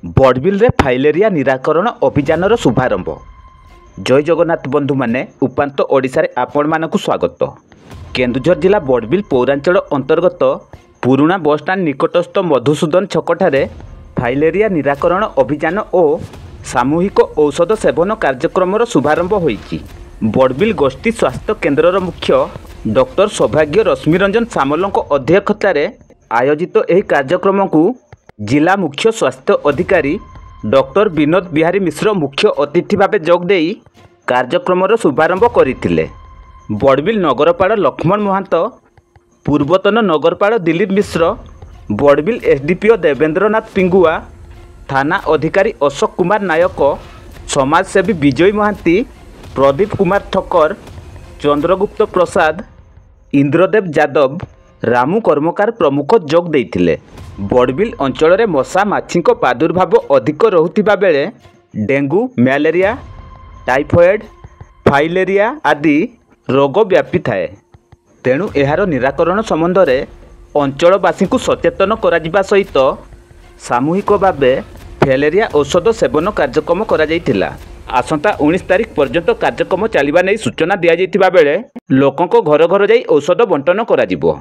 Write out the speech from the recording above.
Barbil filaria निराकरण अभियान शुभारंभ। जय जगन्नाथ बंधु माने उपांत ओडिशा रे आपण मानकु स्वागत। केन्दुझर जिला बड़बिल पौरांचल अंतर्गत पुराना बस स्टाण्ड निकटस्थ मधुसूदन छकठारे फाइलेरिया निराकरण अभियान और सामूहिक औषध सेवन कार्यक्रम शुभारंभ होईछि। बड़बिल गोष्ठी स्वास्थ्य केन्द्रर मुख्य डॉक्टर सौभाग्य रश्मिरंजन सामलଙ୍କ अध्यक्षतार आयोजित यह कार्यक्रम को जिला मुख्य स्वास्थ्य अधिकारी डॉक्टर विनोद बिहारी मिश्र मुख्य अतिथि भाव जोगदे कार्यक्रम शुभारंभ करथिले। बड़बिल नगरपाल लक्ष्मण महांत, पूर्वतन नगरपाल दिलीप मिश्र, बड़बिल एसडीपीओ देवेंद्रनाथ पिंगुआ, थाना अधिकारी अशोक कुमार नायक, समाजसेवी विजय महांती, प्रदीप कुमार ठक्कर, चंद्रगुप्त प्रसाद, इंद्रदेव यादव, रामू कर्मकार प्रमुख जोग देइथिले। बड़बिल अंचल में मशा माछी प्रादुर्भाव अधिक रहुथिबा बेले डेंगू, मलेरिया, टाइफॉइड, फाइलेरिया आदि रोग व्यापी थाए। तेणु एहार निराकरण संबंध में अंचलवासी को सचेतन करा सहित सामूहिक भाव फाइलेरिया औषध सेवन कार्यक्रम करा जायतिला। आसंता 19 तारिख पर्यंत कार्यक्रम चलवा नहीं सूचना दि जाइतिबा बेले लोकंको घर घर जाई औषध बंटन करा जिवो।